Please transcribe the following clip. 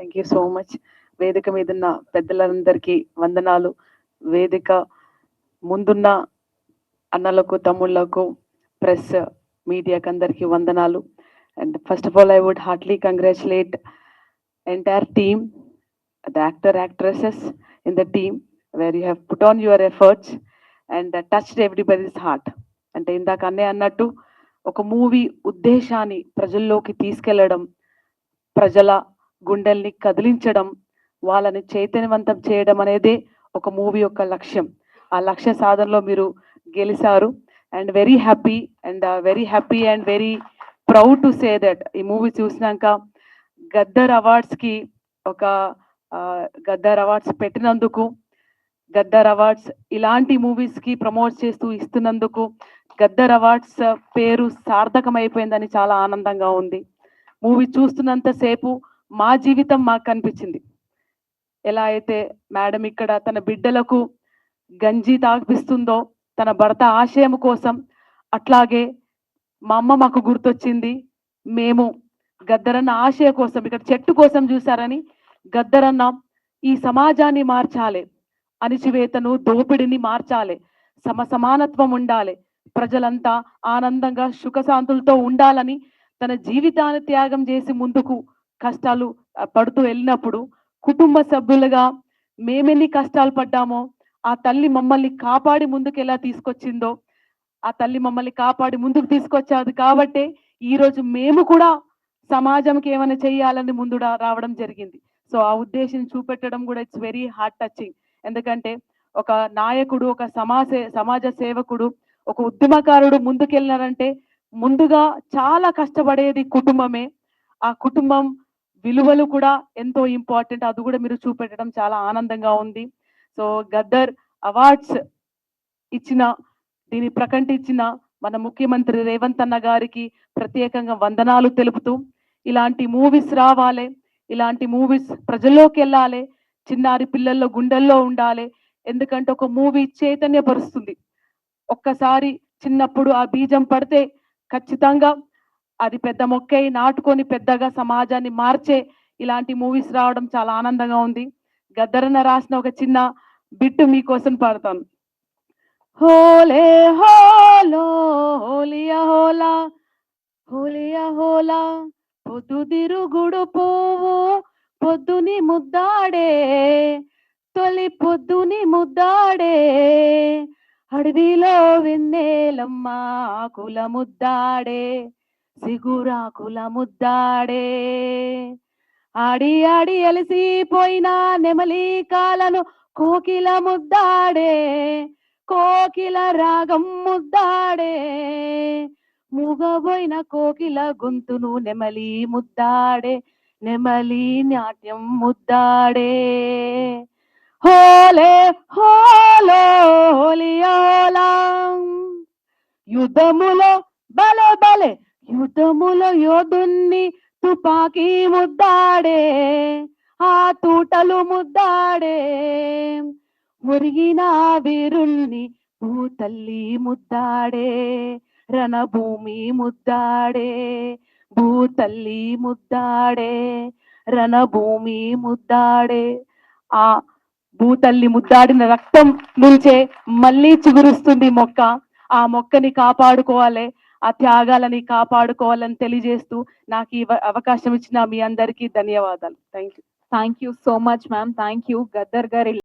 Thank you so much. వేదిక మీదున్న పెద్దలందరికీ వందనాలు. వేదిక ముందున్న అన్నలకు, తమ్ముళ్లకు, ప్రెస్ మీడియాకి అందరికీ వందనాలు. And first of all, I would heartily congratulate entire team, the actor, actresses in the team, where you have put on your efforts and touched everybody's heart. అంటే ఇందాక అన్నయ్య అన్నట్టు ఒక మూవీ ఉద్దేశాన్ని ప్రజల్లోకి తీసుకెళ్లడం, ప్రజల గుండెల్ని కదిలించడం, వాళ్ళని చైతన్యవంతం చేయడం అనేది ఒక మూవీ యొక్క లక్ష్యం. ఆ లక్ష్య సాధనలో మీరు గెలిచారు. And very happy and very proud to say that ఈ మూవీ చూసినాక గద్దర్ అవార్డ్స్కి ఒక గద్దర్ అవార్డ్స్ పెట్టినందుకు, గద్దర్ అవార్డ్స్ ఇలాంటి మూవీస్కి ప్రమోట్ చేస్తూ ఇస్తున్నందుకు గద్దర్ అవార్డ్స్ పేరు సార్థకమైపోయిందని చాలా ఆనందంగా ఉంది. మూవీ చూస్తున్నంతసేపు మా జీవితం మాకు కనిపించింది. ఎలా అయితే మేడం ఇక్కడ తన బిడ్డలకు గంజి తాగిపిస్తుందో తన భర్త ఆశయం కోసం, అట్లాగే మా అమ్మ మాకు గుర్తొచ్చింది. మేము గద్దరన్న ఆశయ కోసం, ఇక్కడ చెట్టు కోసం చూసారని గద్దరన్న ఈ సమాజాన్ని మార్చాలి, అణిచివేతను, దోపిడిని మార్చాలి, సమానత్వం ఉండాలి, ప్రజలంతా ఆనందంగా సుఖశాంతులతో ఉండాలని తన జీవితాన్ని త్యాగం చేసి ముందుకు కష్టాలు పడుతూ వెళ్ళినప్పుడు కుటుంబ సభ్యులుగా మేమెన్ని కష్టాలు పడ్డామో ఆ తల్లి మమ్మల్ని కాపాడి ముందుకు ఎలా తీసుకొచ్చిందో, ఆ తల్లి మమ్మల్ని కాపాడి ముందుకు తీసుకొచ్చాది కాబట్టే ఈరోజు మేము కూడా సమాజంకి ఏమైనా చేయాలని ముందు రావడం జరిగింది. సో ఆ ఉద్దేశం చూపెట్టడం కూడా ఇట్స్ వెరీ హార్ట్ టచింగ్. ఎందుకంటే ఒక నాయకుడు, ఒక సమాజ సేవకుడు, ఒక ఉద్యమకారుడు ముందుకెళ్ళారంటే ముందుగా చాలా కష్టపడేది కుటుంబమే. ఆ కుటుంబం విలువలు కూడా ఎంతో ఇంపార్టెంట్. అది కూడా మీరు చూపెట్టడం చాలా ఆనందంగా ఉంది. సో గద్దర్ అవార్డ్స్ ఇచ్చిన, దీన్ని ప్రకటించిన మన ముఖ్యమంత్రి రేవంత్ అన్న గారికి ప్రత్యేకంగా వందనాలు తెలుపుతూ, ఇలాంటి మూవీస్ రావాలి, ఇలాంటి మూవీస్ ప్రజల్లోకి వెళ్ళాలి, చిన్నారి పిల్లల్లో గుండెల్లో ఉండాలి. ఎందుకంటే ఒక మూవీ చైతన్యపరుస్తుంది. ఒక్కసారి చిన్నప్పుడు ఆ బీజం పడితే ఖచ్చితంగా అది పెద్ద మొక్కై నాటుకొని పెద్దగా సమాజాన్ని మార్చే ఇలాంటి మూవీస్ రావడం చాలా ఆనందంగా ఉంది. గద్దరన్న రాసిన ఒక చిన్న బిట్టు మీకోసం పాడతాను. హోలే హోలో హోలియా హోలా, హోలియా హోలా, పొద్దుదిరుగుడు పువ్వు పొద్దుని ముద్దాడే, తొలి పొద్దుని ముద్దాడే, అడవిలో వెన్నెలమ్మ ఆకుల ముద్దాడే, సిగురాకుల ముద్దాడే, ఆడి ఆడి అలసిపోయిన నెమలి కాలను కోకిల ముద్దాడే, కోకిల రాగం ముద్దాడే, మూగబోయిన కోకిల గొంతును నెమలి ముద్దాడే, నెమలి నాట్యం ముద్దాడే. హోలే హోలో హోలియోలా, యుద్ధములో బలే బలే యుద్ధములో యోధున్ని తుపాకీ ముద్దాడే, ఆ తూటలు ముద్దాడే, ఒరిగిన వీరుల్ని భూతల్లి ముద్దాడే, రణభూమి ముద్దాడే, భూతల్లి ముద్దాడే, రణభూమి ముద్దాడే. ఆ భూతల్లి ముద్దాడిన రక్తం నుంచే మళ్ళీ చిగురుస్తుంది మొక్క. ఆ మొక్కని కాపాడుకోవాలి, ఆ త్యాగాలని కాపాడుకోవాలని తెలియజేస్తూ నాకు ఈ అవకాశం ఇచ్చిన మీ అందరికీ ధన్యవాదాలు. Thank you. Thank you so much ma'am. Thank you Gaddar గారి